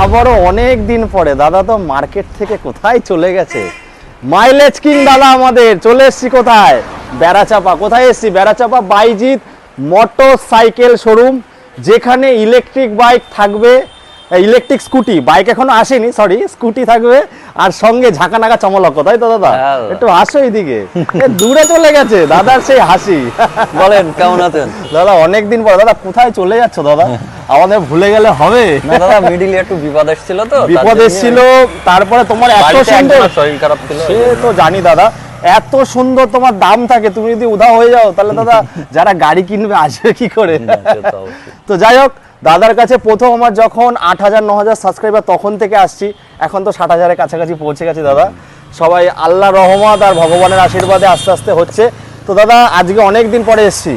আবারও অনেক দিন পরে দাদা তো মার্কেট থেকে কোথায় চলে গেছে। মাইলেজ কিং দাদা আমাদের চলে এসেছি কোথায়, বেড়াচাপা। কোথায় এসেছি? বেড়াচাপা বাইজিৎ মোটরসাইকেল শোরুম, যেখানে ইলেকট্রিক বাইক থাকবে, ইলেকট্রিক স্কুটি, বাইক এখনো আসেনি, সরি, স্কুটি থাকবে, আর সঙ্গে ঝাঁকানাকা চমলক। তাই তো দাদা? একটু হাসো এইদিকে, দূরে চলে গেছে দাদার সেই হাসি। বলেন কেমন আছেন দাদা? অনেকদিন পর। দাদা কোথায় চলে যাচ্ছ দাদা? আমাদের ভুলে গেলে হবে না দাদা, মিডিলে একটু বিপদ এসেছিল তো, বিপদ এসেছিল, তারপরে তোমার এত সুন্দর শরীর খারাপ ছিল, সে তো জানি দাদা, এত সুন্দর তোমার দাম থাকে, তুমি যদি উধাও হয়ে যাও তাহলে দাদা যারা গাড়ি কিনবে আসবে কি করে? তো যাই হোক, দাদার কাছে প্রথম আমার যখন 8,000-9,000 সাবস্ক্রাইবার তখন থেকে আসছি, এখন তো 60,000-এর কাছাকাছি পৌঁছে গেছে দাদা। সবাই আল্লাহর রহমত আর ভগবানের আশীর্বাদে আস্তে আস্তে হচ্ছে। তো দাদা আজকে অনেক দিন পরে এসেছি,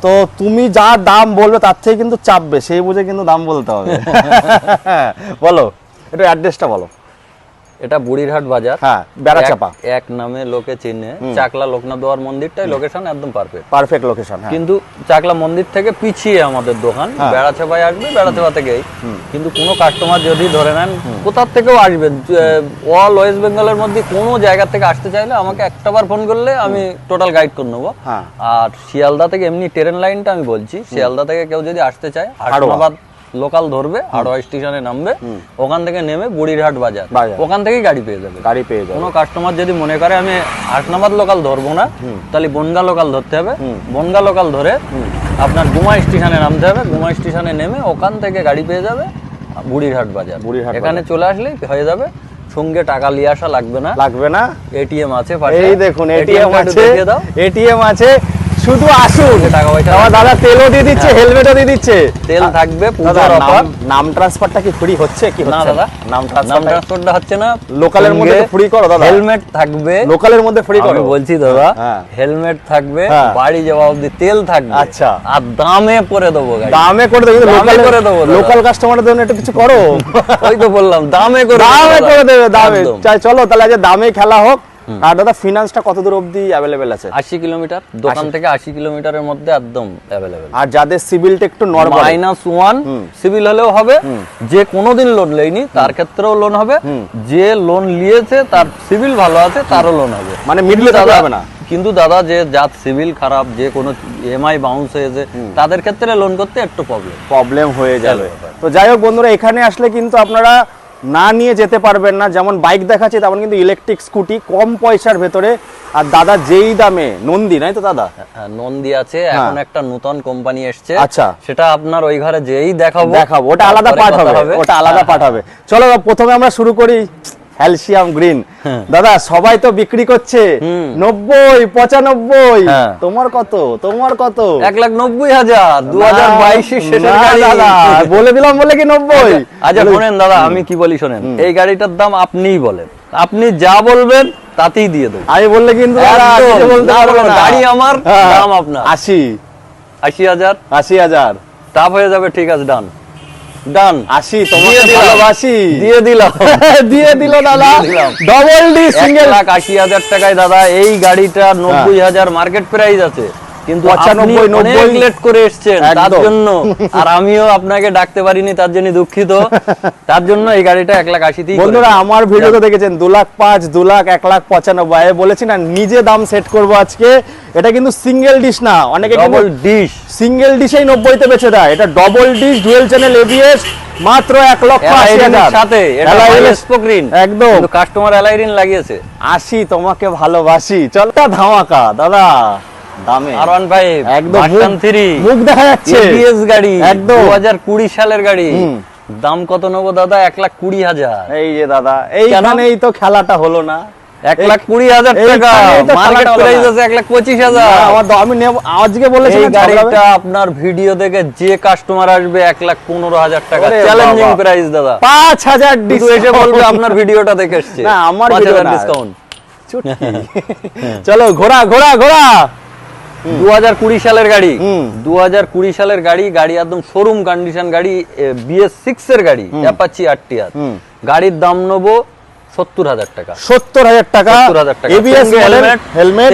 তো তুমি যা দাম বলবে তার থেকে কিন্তু চাপবে, সেই বুঝে কিন্তু দাম বলতে হবে। বলো একটু অ্যাড্রেসটা বলো। এটা বুড়িরহাট বাজার, হ্যাঁ, বেড়াচাপা এক নামে লোকে চিনে। চাকলা লোকনাথ দোয়ার মন্দিরটাই লোকেশন একদম পারফেক্ট লোকেশন। কিন্তু চাকলা মন্দির থেকে পিছিয়ে আমাদের দোকান। বেড়াচাপায় আসবে, বেড়াচাপা থেকেই। কিন্তু কোনো কাস্টমার যদি ধরে নেন কোথার থেকেও আসবেন, অল ওয়েস্ট বেঙ্গলের মধ্যে কোনো জায়গা থেকে আসতে চাইলে আমাকে একটাবার ফোন করলে আমি টোটাল গাইড করে নেবো। আর শিয়ালদা থেকে এমনি ট্রেন লাইনটা আমি বলছি, শিয়ালদা থেকে কেউ যদি আসতে চায় হাসনাবাদ লোকাল ধরবে, হাড়োয়া স্টেশনে নামবে, ওখান থেকে নেমে বুড়িরহাট বাজার, ওখান থেকেই গাড়ি পেয়ে যাবে। কোনো কাস্টমার যদি মনে করে আমি হাসনাবাদ লোকাল ধরবো না, তাহলে বনগা লোকাল ধরতে হবে। বনগা লোকাল ধরে আপনার গুমা স্টেশনে নামতে হবে, গুমা স্টেশনে নেমে ওখান থেকে গাড়ি পেয়ে যাবে বুড়িরহাট বাজার। এখানে চলে আসলেই হয়ে যাবে, সঙ্গে টাকা নিয়ে আসা লাগবে না। এটিএম আছে, এই দেখুন এটিএম আছে, এটিএম আছে, শুধু আসুন। আমার দাদা তেলও দিয়ে দিচ্ছে, হেলমেটও দিয়ে দিচ্ছে, তেল থাকবে। পূজার অফার। নাম ট্রান্সফারটা কি ফ্রি হচ্ছে কি না দাদা? নাম ট্রান্সফারটা হচ্ছে না, লোকালের মধ্যে ফ্রি করো দাদা। হেলমেট থাকবে, লোকালের মধ্যে ফ্রি করো। আমি বলছি দাদা, হেলমেট থাকবে, বাড়ি যাওয়া অবধি তেল থাকবে। আচ্ছা, আর দামে করে দেবো, দামে করে দেবো, লোকাল করে দেবো। লোকাল কাস্টমারের জন্য একটু কিছু করো। ওই তো বললাম দামে করে দেবে, দামে। চলো তাহলে আজ দামে খেলা হোক। আর দাদা ফিনান্সটা কত দূর অবধি অ্যাভেলেবেল আছে? 80 কিলোমিটার, দোকান থেকে 80 কিলোমিটারের মধ্যে একদম অ্যাভেলেবেল। আর যাদের সিভিলটা একটু নরমাল -1 সিভিল হলেও হবে, যে কোনোদিন লোন লেয়নি তার ক্ষেত্রেও লোন হবে, যে লোন নিয়েছে তার সিভিল ভালো আছে তারও লোন হবে, মানে মিডলে যাওয়া যাবে না। কিন্তু দাদা যে যার সিভিল খারাপ, যে কোনো ইএমআই বাউন্স হয়েছে, তাদের ক্ষেত্রে লোন করতে একটু প্রবলেম হয়ে যাবে। তো যাই হোক বন্ধুরা, এখানে আসলে কিন্তু আপনারা না নিয়ে যেতে পারবেন না। যেমন বাইক দেখাচ্ছে তেমন কিন্তু ইলেকট্রিক স্কুটি কম পয়সার ভেতরে। আর দাদা যেই দামে নন্দী, নাই তো দাদা? নন্দী আছে, এখন একটা নতুন কোম্পানি এসেছে। আচ্ছা, সেটা আপনার ওই ঘরে যেই দেখাবো, ওটা আলাদা পার্ট হবে, ওটা আলাদা পার্ট হবে। চলো প্রথমে আমরা শুরু করি ক্যালসিয়াম গ্রিন। দাদা সবাই তো বিক্রি করছে 90, 95, তোমার কত? 1,90,000 2022 শেষের গাড়ি দাদা, বলে দিলাম বলে কি 90? আচ্ছা শোনেন দাদা, আমি কি বলি শোনেন, এই গাড়িটার দাম আপনিই বলেন, আপনি যা বলবেন তাতেই দিয়ে দেব। আমি বললে কিন্তু গাড়ি আমার, দাম আপনার। 80,000 টাপ হয়ে যাবে। ঠিক আছে, ডান। 80 তোমাকে ভালোবাসি, দিয়ে দিলাম। দিয়ে দিল দাদা, ডবল ডি সিঙ্গেল। 1,80,000 টাকায় দাদা এই গাড়িটা 90,000 মার্কেট প্রাইস আছে, কিন্তু 95 লেট করে এসেছেন তার জন্য, আর আমিও আপনাকে ডাকতে পারিনি তার জন্য দুঃখিত। তার জন্য এই গাড়িটা 1,80,000 বন্ধুরা আমার ভিডিওতে দেখেছেন 2,05,000, 2,00,000, 1,95,000 বলেছি না, নিজে দাম সেট করব আজকে। এটা কিন্তু সিঙ্গেল ডিশ না, অনেকে ডবল ডিশ, সিঙ্গেল ডিশেই 90 তে বেচে দেয়। এটা double dish dual channel ABS, মাত্র 1,80,000 সাথে। এটা স্পোকরিন একদম, কিন্তু কাস্টমার অ্যালাইরিন লাগিয়েছে। 80 তোমাকে ভালোবাসি। চলটা ধামাকা দাদা দামে। R15 একদম মুখ দেখা যাচ্ছে, এবিএস গাড়ি, একদম 2020 সালের গাড়ি। দাম কত নেব দাদা? 1,20,000। এই যে দাদা এইখানেই তো খেলাটা হলো না। 1,20,000 টাকা মার্কেট প্রাইস আছে 1,25,000। আমি আজকে বলেছি এই গাড়িটা আপনার ভিডিও দেখে যে কাস্টমার আসবে 1,15,000 টাকা চ্যালেঞ্জিং প্রাইস দাদা। 5,000 ডিসকাউন্ট এসে বলবে আপনার ভিডিওটা দেখে এসেছে। না আমার ভিডিও ডিসকাউন্ট। চলো ঘোড়া 2020 সালের গাড়ি, 2020 সালের গাড়ি, গাড়ি একদম শোরুম কন্ডিশন গাড়ি, BS6 এর গাড়ি, অ্যাপাচি RTR। গাড়ির দাম নেবো 70,000 টাকা। 70,000 টাকা, এবিএস হেলমেট,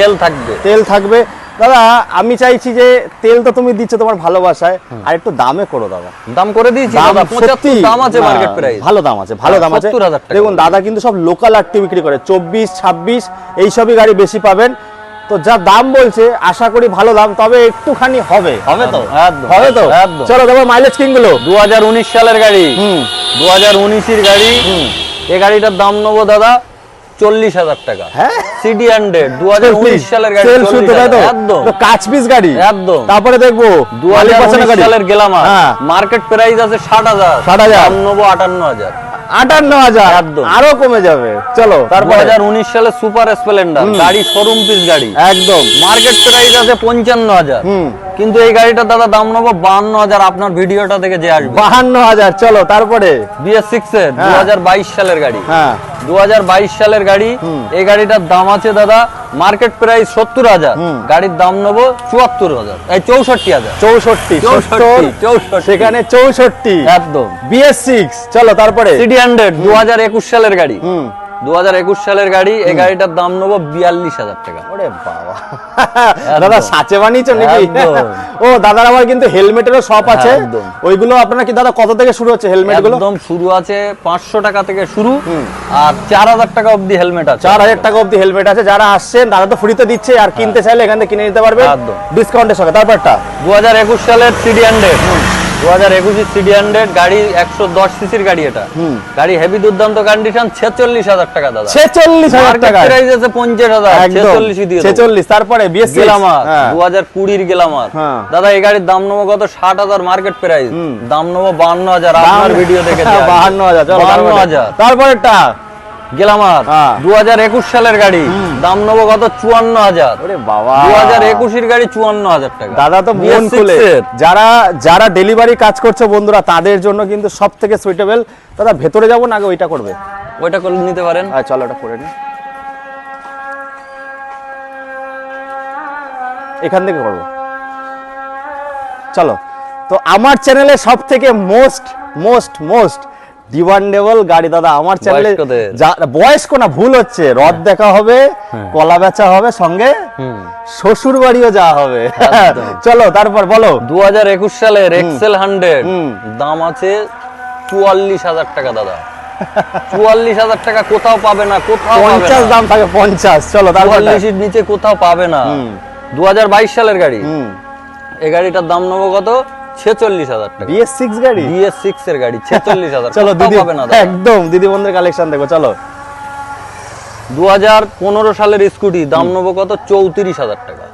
তেল থাকবে। দাদা আমি চাইছি যে তেল তো তুমি দিচ্ছ তোমার ভালোবাসায়, আর একটু দামে করো দাদা। দাম করে দিয়েছি দাদা, 75 দাম আছে মার্কেট প্রাইস। ভালো দাম আছে, ভালো দাম আছে। 70,000 টাকা। দেখুন দাদা কিন্তু সব লোকাল আরটি বিক্রি করে, 24, 26 এই সবই গাড়ি বেশি পাবেন। তো যা দাম বলছে আশা করি ভালো দাম, তবে একটুখানি হবে তো, একদম, হবে তো। একদম। চলো দেখো মাইলেজ কিংগুলো। 2019 সালের গাড়ি, 2019 এর গাড়ি। এই গাড়িটার দাম নেবো দাদা 40,000 টাকা। হ্যাঁ সিডি 100 2019 সালের গাড়ি, সেল শুদ্ধ তাই তো? একদম তো কাচ পিস গাড়ি একদম। তারপরে দেখবো 2019 সালের গেলামার, হ্যাঁ। মার্কেট প্রাইস আছে 60,000, 60,000। দাম নেবো 58,000। 58,000 একদম। আরো কমে যাবে। চলো তারপরে 2019 সালে সুপার স্প্লেন্ডার গাড়ি, শোরুম পিস গাড়ি, একদম মার্কেট প্রাইস আছে 55,000, কিন্তু এই গাড়িটা দাদা দাম নেবো 52,000। আপনার ভিডিওটা থেকে যে আসবে 52,000। চলো তারপরে BS6 এর হ্যাঁ। 2022 সালের গাড়ি, হ্যাঁ 2022 সালের গাড়ি। এই গাড়িটার দাম আছে দাদা মার্কেট প্রাইস 70,000, গাড়ির দাম নেবো 74,000, এই 64,000। 64 64 সেখানে 64 একদম। BS6। চলো তারপরে সিডি 100 2021 সালের গাড়ি, 2021 সালের গাড়ি। এই গাড়িটার দাম নেবো 42,000 টাকা। ওরে বাবা দাদা সাচে বানিয়েছো নাকি? একদম। ও দাদার আমার কিন্তু হেলমেটেরও শপ আছে, একদম। ওইগুলো আপনারা কি দাদা কত থেকে শুরু হচ্ছে হেলমেট গুলো? একদম শুরু আছে 500 টাকা থেকে শুরু, আর 4,000 টাকা অবধি হেলমেট আছে। 4,000 টাকা অবধি হেলমেট আছে। যারা আসছেন দাদা তো ফ্রিতে দিচ্ছে, আর কিনতে চাইলে এখান থেকে কিনে নিতে পারবেন একদম। ডিসকাউন্টের সঙ্গে। তারপরটা 2021 সালের সিডি 100, 2021 এর সিডি 100 গাড়ি, 110 সিসির গাড়ি। এটা গাড়ি হেভি দুর্দান্ত কন্ডিশন, 46,000 টাকা দাদা। 46,000 টাকা প্রাইস আছে 50,000, 46 দিয়ে দেবো। 46। তারপরে BS6 গেলামার 2020 এর গেলামার হ্যাঁ। দাদা। এই গাড়ির দাম নেবো কত? 60,000 মার্কেট প্রাইস, দাম নেবো 52,000। আপনার ভিডিও দেখে 52,000। চলো 52,000। তারপরেরটা গেলামার হ্যাঁ। 2021 সালের গাড়ি, দাম নেবো কত? 54,000। ওরে বাবা 2021 এর গাড়ি 54,000 টাকা। দাদা তো মন BS6 খুলে, এর। যারা ডেলিভারি কাজ করছে বন্ধুরা তাদের জন্য কিন্তু সব থেকে সুইটেবল। দাদা ভেতরে যাবো না আগে ওইটা করবে? ওইটা করে নিতে পারেন। চলো ওটা করে নি, এখান থেকে করবো। চলো তো আমার চ্যানেলে সব থেকে মোস্ট ডিমান্ডেবল গাড়ি দাদা আমার চ্যানেলে। বয়স্কদের। বয়স্ক না, ভুল হচ্ছে, রথ দেখা হবে, কলা বেচা হবে, সঙ্গে শ্বশুর বাড়িও যাওয়া হবে। চলো তারপর বলো। 2021 সালের এক্সেল 100, দাম আছে 44,000 টাকা দাদা। 44,000 টাকা কোথাও পাবে না, কোথাও পাবে 50 না। দাম থাকে 50। চলো তারপর 44 এর নিচে কোথাও পাবে না। 2022 সালের গাড়ি, এই গাড়িটার দাম নেবো কত? 46,000 টাকা। BS6 গাড়ি, BS6 এর গাড়ি 46,000। চলো কোথাও দিদি পাবে না দাদা। একদম দিদি বন্ধুর কালেকশন দেখো। চলো 2015 সালের স্কুটি, দাম নেবো কত? 34,000 টাকা।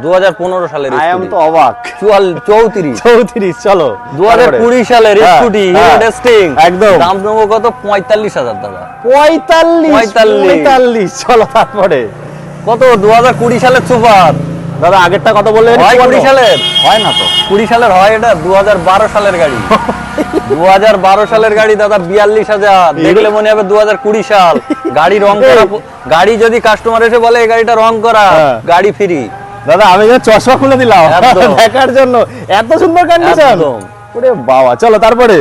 2015 সালের আই এম স্কুটি, তো অবাক। 34। চলো 2020 সালের হ্যাঁ, স্কুটি হ্যাঁ, হিরো ডেস্টিং, একদম। দাম নেবো কত? 45,000 টাকা। 45। চলো তারপরে কত? 2020 সালের সুপার দাদা আগেরটা কত বললেন? হয় 20 সালের? হয় না তো। 20 সালের হয় এটা? 2012 সালের গাড়ি। 2012 সালের গাড়ি দাদা, 42,000। দেখলে মনে হবে 2020 সাল। গাড়ি রং করা, গাড়ি যদি কাস্টমার এসে বলে এই গাড়িটা রং করা, গাড়ি ফ্রি। দাদা আমি যে চশমা খুলে দিলাম একদম। দেখার জন্য, এত সুন্দর কন্ডিশন। একদম। ওরে বাবা। চলো তারপরে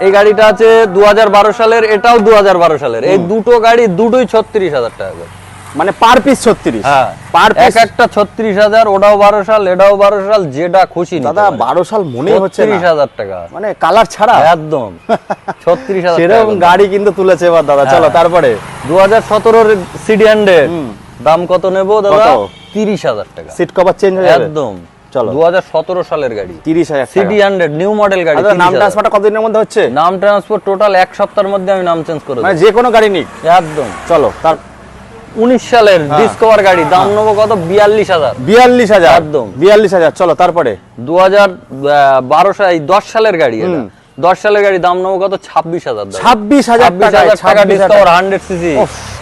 এই গাড়িটা আছে 2012 সালের, এটাও 2012 সালের। এই দুটো গাড়ি দুটোই 36,000 টাকা করে। মানে পার পিস 36। হ্যাঁ, পার পিস এক একটা 36,000। ওটাও 12 সাল, এটাও 12 সাল, যেটা খুশি নিতে দাদা পারেন। 12 সাল মনেই হচ্ছে না। 36,000 টাকা, মানে কালার ছাড়া একদম 36,000 সেরকম টাকা। গাড়ি কিন্তু তুলেছে এবার দাদা। চলো তারপরে 2017 এর সিডি 100, দাম কত নেব দাদা? কত? 30,000 টাকা। সিট কভার চেঞ্জ হয়ে যাবে একদম। চলো 2017 সালের গাড়ি, 30,000 সিডি 100 নিউ মডেল গাড়ি। দাদা নাম 30,000 ট্রান্সফারটা কতদিনের মধ্যে হচ্ছে? নাম ট্রান্সফার টোটাল 1 সপ্তাহের মধ্যে আমি নাম চেঞ্জ করে মানে দেব। যে কোনো গাড়ি নিক একদম। চলো তার 19 সালের ডিসকভার গাড়ি, দাম নেব কত? 42,000। 42,000 একদম। 42,000। চলো তারপরে 2012 সাল, 10 সালের গাড়ি এটা। 10 সালের গাড়ি, দাম নেব কত? 26,000 দাদা। 26,000 টাকা ডিসকভার 100 সিসি,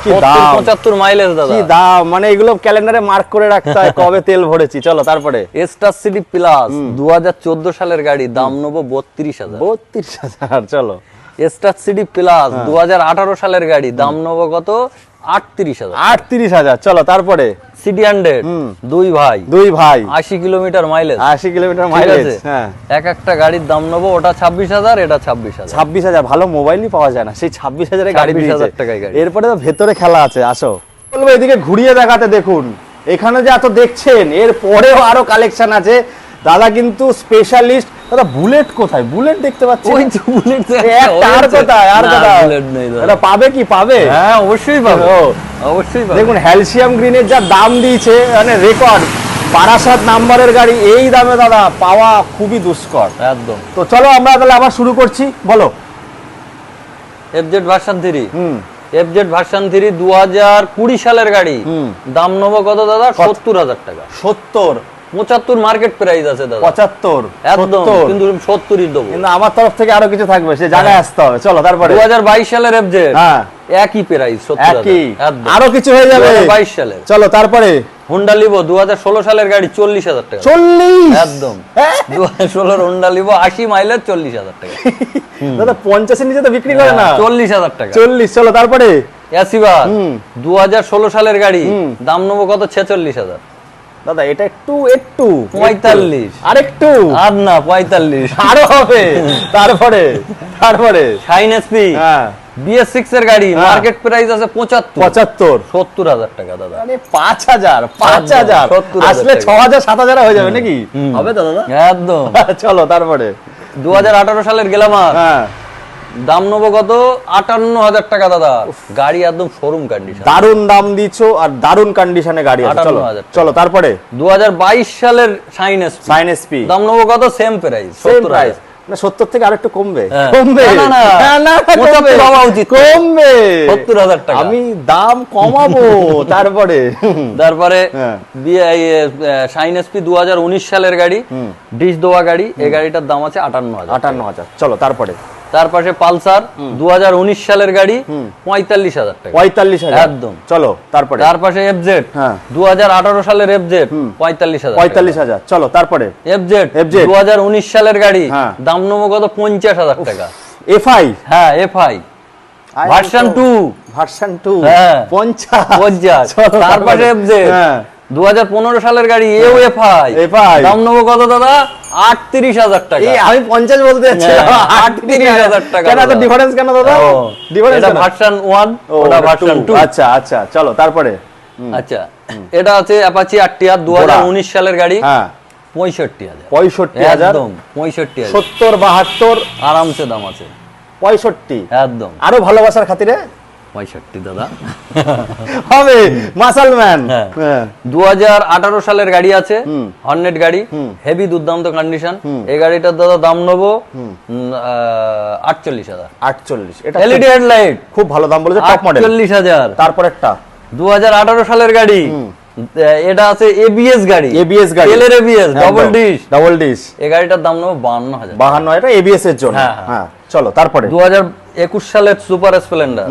কি দাম! 75 মাইলেজ দাদা। কি দাম! মানে এগুলো ক্যালেন্ডারে মার্ক করে রাখতে হয় কবে তেল ভরেছি। চলো তারপরে স্টার সিটি প্লাস 2014 সালের গাড়ি, দাম নেব 32,000। 32,000। চলো স্টার সিটি প্লাস 2018 সালের গাড়ি, দাম নেব কত? 38,000। 38,000। চলো তারপরে সিটি 100 দুই ভাই 80 কিলোমিটার মাইলেজ, 80 কিলোমিটার মাইলেজ। হ্যাঁ, এক একটা গাড়ির দাম নেবো, ওটা 26,000, এটা 26,000। 26,000। ভালো মোবাইলই পাওয়া যায় না, সেই 26,000 গাড়ি 26,000 দিয়েছে। টাকায় গাড়ি। এরপরে তো ভেতরে খেলা আছে, আসো বলবো এদিকে ঘুরিয়ে দেখাতে। দেখুন এখানে যে এত দেখছেন এর পরেও আরো কালেকশন আছে। দাদা কিন্তু স্পেশালিস্ট। দাদা বুলেট কোথায়? বুলেট দেখতে পাচ্ছি ওই তো বুলেট আর কোথায়? আর কোথায়? বুলেট নেই দাদা। এটা পাবে কি? পাবে, হ্যাঁ অবশ্যই পাবে, ও, অবশ্যই পাবে। দেখুন হ্যালসিয়াম গ্রিনের যা দাম দিয়েছে, মানে রেকর্ড, 62 নাম্বারের গাড়ি এই দামে দাদা পাওয়া খুবই দুষ্কর। একদম। তো চলো আমরা তাহলে আবার শুরু করছি, বলো। এফজেড ভার্সন 3, হুম, এফজেড ভার্সন 3 2020 সালের গাড়ি। দাম নেবো কত দাদা? 70,000 টাকা। 70, 75 মার্কেট প্রাইস আছে দাদা। 75, একদম, 70। কিন্তু 70ই দেবো। কিন্তু আমার তরফ থেকে আরো কিছু থাকবে, সে জায়গায় আসতে হবে। চলো তারপরে 2022 সালের এফজেড, হ্যাঁ একই প্রাইস 70,000। একই, একদম। আরো কিছু হয়ে যাবে 2022 সালের। চলো তারপরে হোন্ডা লিভো 2016 সালের গাড়ি 40,000 টাকা। 40, একদম। হ্যাঁ? 2016 হোন্ডা লিভো 80 মাইলের 40,000 টাকা। দাদা 50 এর নিচে তো বিক্রি করে না। 40,000 টাকা। 40, চলো তারপরে অ্যাসিভার 2016 সালের গাড়ি, দাম নেবো কত? 46,000। দাদা এটা একটু 45, আরেকটু, আর না 45, আরো হবে। তারপরে তারপরে শাইন এসপি হ্যাঁ BS6 এর গাড়ি, হ্যাঁ। মার্কেট প্রাইস আছে 75, 75, 70,000 টাকা দাদা। মানে 5,000, 5,000 70,000 আসলে টাকা। 6,000, 7,000 হয়ে যাবে নাকি? হবে তো দাদা। একদম। চলো তারপরে 2018 সালের গ্ল্যামার, হ্যাঁ দাম নেবো কত? 58,000 টাকা দাদা। গাড়ি একদম শোরুম কন্ডিশন, দারুন দাম দিছো আর দারুন কন্ডিশনে গাড়ি আছে। চলো 58,000 টাকা। চলো তারপরে 2022 সালের শাইন এসপি, সাইন এসপি, দাম নেবো কত? Same price, same 70,000। প্রাইস, না 70 থেকে আরেকটু কমবে। হ্যাঁ। কমবে না, না, না, না, 75 হওয়া উচিত। কমবে 70,000 টাকা। আমি দাম কমাবো। তারপরে তারপরে হ্যাঁ। শাইন এসপি 2019 সালের গাড়ি, ডিশ দোয়া গাড়ি। এই গাড়িটার দাম আছে 58,000। 58,000। চলো তারপরে তার পাশে পালসার 2019 সালের গাড়ি, 45,000 টাকা। 45,000 একদম। চলো তারপরে তার পাশে এফজেড হ্যাঁ। 2018 সালের এফজেড 45,000। 45,000। চলো তারপরে এফজেড FZ 2019 সালের গাড়ি, হ্যাঁ। দাম নেবো কত? 50,000 টাকা। এফআই হ্যাঁ এফআই ভার্সন 2, ভার্সন 2 হ্যাঁ। 50। 50। চলো তার পাশে তারপরে। এফজেড হ্যাঁ 2015 সালের গাড়ি, এও এফআই। FI দাম নেবো কত দাদা? 38,000 টাকা। এই আমি 50 বলতে যাচ্ছিলাম। হ্যাঁ, 38,000 টাকা কেন এত দাদা। ডিফারেন্স কেন দাদা? ও, ডিফারেন্স এটা কেন? ভার্সন 1, ও, ওটা ওটা ভার্সন 2। 2। আচ্ছা আচ্ছা চলো তারপরে আচ্ছা, এটা আছে অ্যাপাচি আরটিআর 2019 সালের গাড়ি, হ্যাঁ 65,000। 65,000। একদম 65,000 70, 72, আরামসে দাম আছে। 65। একদম আরো ভালোবাসার খাতিরে 65 দাদা। হবে মাসাল ম্যান। হ্যাঁ। হ্যাঁ 2018 সালের গাড়ি আছে, হর্নেট গাড়ি, হেভি দুর্দান্ত কন্ডিশন। এই গাড়িটার দাদা দাম নেবো 48,000। 48, এটা এলইডি হেডলাইট খুব ভালো দাম বলেছে, টপ মডেল। 48,000। তারপর একটা 2018 সালের গাড়ি, এটা আছে এবিএস গাড়ি, ABS গাড়ি, তেলের ABS double dish. Double dish এই গাড়িটার দাম নেবো 52,000। 52, এটা এবিএস এর জন্য। হ্যাঁ, হ্যাঁ চলো তারপরে 2021 সালের সুপার স্প্লেন্ডার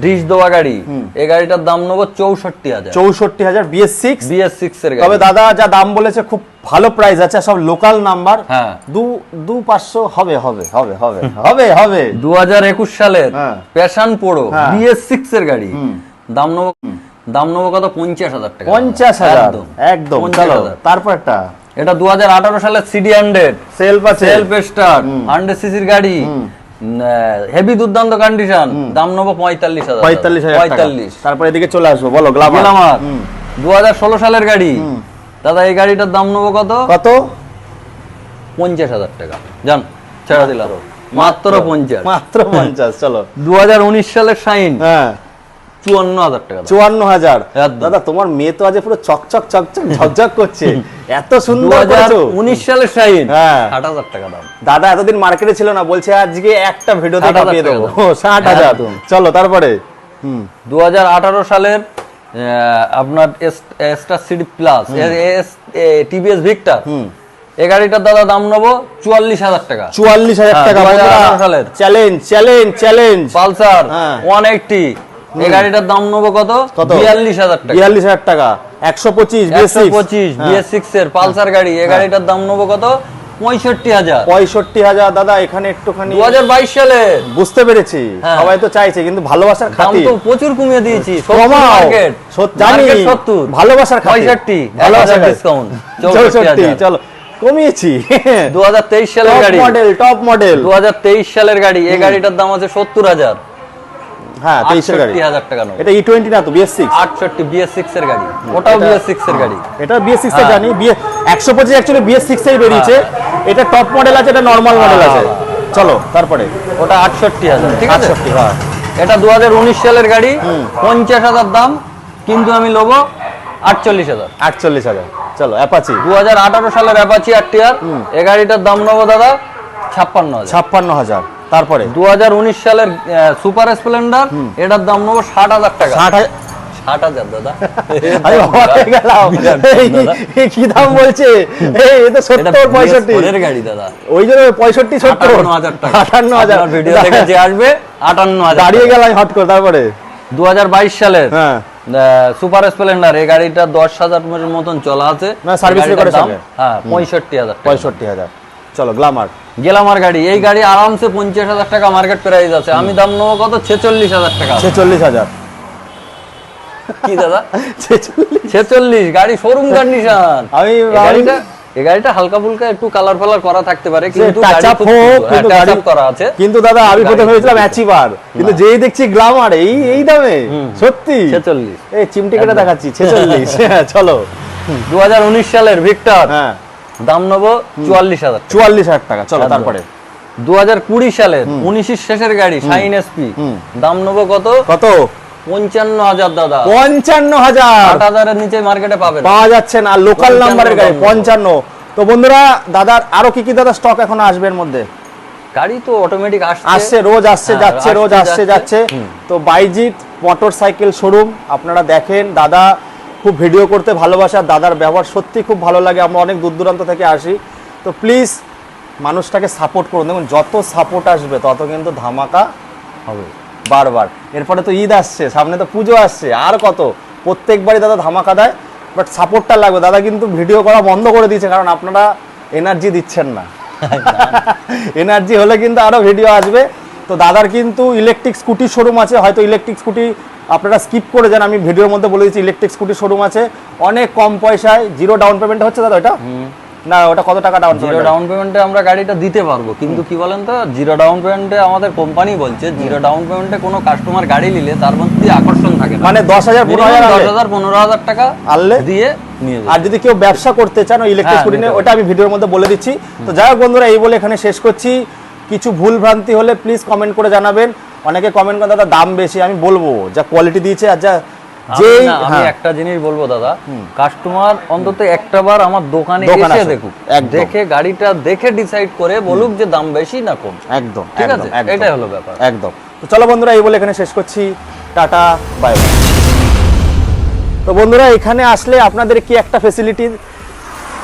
ডিশ দেওয়া গাড়ি, এই গাড়িটার দাম নেবো 64,000। 64,000 BS6। BS6 এর তবে গাড়ি। দাদা যা দাম বলেছে খুব ভালো প্রাইস আছে, সব লোকাল নাম্বার। হ্যাঁ। 500 হবে হবে হবে হবে হবে হবে 2021 সালের হ্যাঁ। প্যাশন প্রো হ্যাঁ। BS6 এর গাড়ি, দাম নেবো কত? 50,000 টাকা। 50,000 একদম। চলো 50,000। তারপর একটা এটা 2018 সালের সিডি 100 সেলফ আছে। সেলফ স্টার্ট 100 সিসির গাড়ি, হেভি দুর্দান্ত কন্ডিশন, দাম নেবো 45,000। 45,000 টাকা। 45। তারপর এদিকে চলে আসবো, বলো গ্লামার। গ্ল্যামার 2016 সালের গাড়ি, দাদা এই গাড়িটার দাম নেবো কত? কত? 50,000 টাকা। জান ছেড়ে দিলাম মাত্র 50। মাত্র 50। চলো 2019 সালের শাইন, হ্যাঁ 54,000 টাকা। 54,000। একদম। দাদা তোমার মেয়ে তো আজ পুরো চকচক চকচক ঝকঝক করছে, এত সুন্দর করেছো। 2019 সালের শাইন, হ্যাঁ। 60,000 টাকা দাম। দাদা এতদিন মার্কেটে ছিল না, বলছে আজকে একটা ভিডিওতে 60,000 কাঁপিয়ে দেবো। টাকা। 60,000। একদম। চলো তারপরে 2018 সালের আপনার star CD plus TVS Victor, এই গাড়িটার দাদা দাম নেবো 44,000 টাকা। 44,000 টাকা। 2018 সালের চ্যালেঞ্জ চ্যালেঞ্জ চ্যালেঞ্জ। পালসার হ্যাঁ। 180, এই গাড়িটার দাম নেবো কত? কত? 42,000 টাকা। 42,000 টাকা। 125 BS6। 125 BS6 এর পালসার গাড়ি, এই গাড়িটার দাম নেবো কত? 65,000। 65,000। দাদা এখানে একটুখানি 2022 সালে বুঝতে পেরেছি, হ্যাঁ। সবাই তো চাইছে, কিন্তু ভালোবাসার দাম খাতির তো প্রচুর কমিয়ে দিয়েছি। কমাও। মার্কেট জানি, 70, ভালোবাসার খাতির। 65, ভালোবাসার 1,000 ডিসকাউন্ট, 64। চলো কমিয়েছি। 2023 সালের টপ গাড়ি, মডেল, টপ মডেল। 2023 সালের গাড়ি, এই গাড়িটার দাম আছে 70,000। হ্যাঁ 23 এর গাড়ি 68,000 টাকা নেবো। এটা E20 না তো BS6 68 BS6 এর গাড়ি, ওটাও BS6 এর গাড়ি। এটা BS6 এর জানি 125 অ্যাকচুয়ালি BS6 এর বেরিয়েছে, এটা টপ মডেল আছে, এটা নরমাল মডেল আছে। চলো তারপরে ওটা 68,000, ঠিক আছে। 68, হ্যাঁ এটা 2019 সালের গাড়ি, 50,000 দাম, কিন্তু আমি নেবো 48,000। 48,000। চলো অ্যাপাচি 2018 সালের অ্যাপাচি আরটিআর, এই গাড়িটার দাম নেবো দাদা 56,000। 56,000। তারপরে 2019 সালের সুপার স্প্লেন্ডার, এটার দাম নেবো 60,000 টাকা। 60,000 দাদা, আমি অবাক হয়ে গেলাম, এই কি দাম বলছে, এই তো 70 65 এর গাড়ি দাদা, ওই জন্য 65 70 58,000 টাকা। 58,000 ভিডিও দেখে যে আসবে 58,000 দাঁড়িয়ে গেলাম হট করে। তারপরে 2022 সালের হ্যাঁ সুপার স্প্লেন্ডার, এই গাড়িটা 10,000 এর মতন চলা আছে, না সার্ভিস রেকর্ডের সঙ্গে। হ্যাঁ 65,000 টাকা। 65,000। চলো গ্ল্যামার গ্ল্যামার গাড়ি, এই গাড়ি আরামসে 50,000 টাকা মার্কেট প্রাইস আছে, আমি দাম নেবো কত 46,000 টাকা। 46,000। কি দাদা 46? 46? গাড়ি শোরুম কন্ডিশন। আমি এই গাড়িটা হালকা ফুলকা একটু কালার ফালার করা থাকতে পারে, কিন্তু টাচ আপ হোক, কিন্তু গাড়ি করা আছে। কিন্তু দাদা আমি প্রথমে ভেবেছিলাম অ্যাচিভার, কিন্তু যেই দেখছি গ্ল্যামার এই দামে, সত্যি 46? এই চিমটি কেটে দেখাচ্ছি 46। চলো 2019 সালের ভিক্টর, হ্যাঁ দাম নেবো 44,000। 44,000 টাকা। চলো তারপরে 2020 সালের 19 শেষের গাড়ি শাইন এসপি, দাম নেবো কত 55,000 দাদা। 55,000 8,000 এর নিচে মার্কেটে পাবেন, পাওয়া যাচ্ছে না, লোকাল নাম্বারের গাড়ি 55। তো বন্ধুরা দাদার আরো কি কি দাদা স্টক এখন আসবে এর মধ্যে? গাড়ি তো অটোমেটিক আসছে, রোজ আসছে যাচ্ছে, রোজ আসছে যাচ্ছে। তো বাইজিৎ মোটরসাইকেল শোরুম আপনারা দেখেন, দাদা খুব ভিডিও করতে ভালোবাসে, দাদার ব্যবহার সত্যি খুব ভালো লাগে, আমরা অনেক দূর দূরান্ত থেকে আসি। তো প্লিজ মানুষটাকে সাপোর্ট করুন, দেখুন যত সাপোর্ট আসবে তত কিন্তু ধামাকা হবে বারবার। এরপরে তো ঈদ আসছে, সামনে তো পুজো আসছে, আর কত, প্রত্যেকবারই দাদা ধামাকা দেয়, বাট সাপোর্টটা লাগবে। দাদা কিন্তু ভিডিও করা বন্ধ করে দিয়েছে, কারণ আপনারা এনার্জি দিচ্ছেন না। এনার্জি হলে কিন্তু আরো ভিডিও আসবে। তো দাদার কিন্তু ইলেকট্রিক স্কুটি শোরুম আছে, হয়তো ইলেকট্রিক স্কুটি আপনারা স্কিপ করে যান, আমি ভিডিওর মধ্যে বলে দিচ্ছি ইলেকট্রিক স্কুটি শোরুম আছে অনেক কম পয়সায়, 0 ডাউন পেমেন্ট হচ্ছে দাদা এটা না, ওটা কত টাকা ডাউন পেমেন্ট? 0 ডাউন পেমেন্টে আমরা গাড়িটা দিতে পারবো, কিন্তু কি বলেন তো 0 ডাউন পেমেন্টে আমাদের কোম্পানি বলছে 0 ডাউন পেমেন্টে কোনো কাস্টমার গাড়ি নিলে তার মধ্যে আকর্ষণ থাকে না, মানে 10,000 15,000 টাকা আনলে দিয়ে নিয়ে যাবে। আর যদি কেউ ব্যবসা করতে চান ওই ইলেকট্রিক স্কুটি নিয়ে, ওটা আমি ভিডিওর মধ্যে বলে দিচ্ছি। তো যাই হোক বন্ধুরা, এই বলে এখানে শেষ করছি। কিছু ভুল ভ্রান্তি হলে প্লিজ কমেন্ট করে জানাবেন। অনেকে কমেন্ট করে দাদা দাম বেশি, আমি বলবো যা কোয়ালিটি দিয়েছে আর যা আমি একটা জিনিস বলবো দাদা, কাস্টমার অন্তত একটা বার আমার দোকানে এসে দেখুক, দেখে গাড়িটা দেখে ডিসাইড করে বলুক যে দাম বেশি না কম। একদম ঠিক আছে, এটাই হলো ব্যাপার। একদম। তো চলো বন্ধুরা, এই বলে এখানে শেষ করছি, টাটা বাই বাই। তো বন্ধুরা এখানে আসলে আপনাদের কি একটা ফেসিলিটি,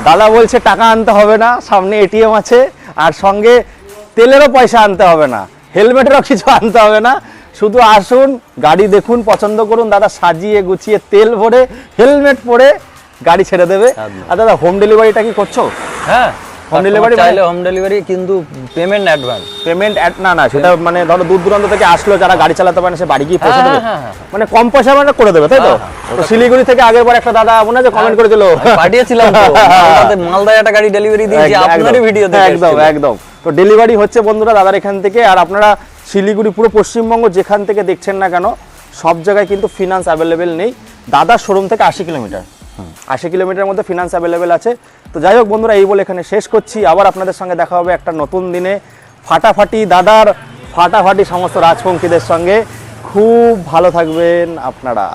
দাদা বলছে টাকা আনতে হবে না, সামনে এটিএম আছে, আর সঙ্গে তেলেরও পয়সা আনতে হবে না, হেলমেটেরও কিছু আনতে হবে না, শুধু আসুন, গাড়ি দেখুন, পছন্দ করুন, দাদা সাজিয়ে গুছিয়ে তেল ভরে হেলমেট পরে গাড়ি ছেড়ে দেবে। আর দাদা হোম ডেলিভারিটা কি করছো? হ্যাঁ, হোম ডেলিভারি চাইলে হোম ডেলিভারি, কিন্তু পেমেন্ট অ্যাডভান্স। পেমেন্ট না সেটা মানে ধরো দূর দূরান্ত থেকে আসলো, যারা গাড়ি চালাতে পারে সে বাড়ি গিয়ে পৌঁছে দেবে, মানে কম পয়সা মানে করে দেবে, তাই তো? তো শিলিগুড়ি থেকে আগের বার একটা দাদা মনে আছে কমেন্ট করেছিল, পাঠিয়েছিলাম তো মালদায় একটা গাড়ি ডেলিভারি দিয়েছি, আপনারই ভিডিও দেখে। একদম একদম। তো ডেলিভারি হচ্ছে বন্ধুরা দাদার এখান থেকে। আর আপনারা শিলিগুড়ি পুরো পশ্চিমবঙ্গ যেখান থেকে দেখছেন না কেন, সব জায়গায় কিন্তু ফিনান্স অ্যাভেলেবেল নেই। দাদার শোরুম থেকে 80 কিলোমিটার, 80 কিলোমিটারের মধ্যে ফিনান্স অ্যাভেলেবেল আছে। তো যাই হোক বন্ধুরা, এই বলে এখানে শেষ করছি। আবার আপনাদের সঙ্গে দেখা হবে একটা নতুন দিনে, ফাটাফাটি দাদার ফাটাফাটি সমস্ত রাজপঙ্খীদের সঙ্গে। খুব ভালো থাকবেন আপনারা।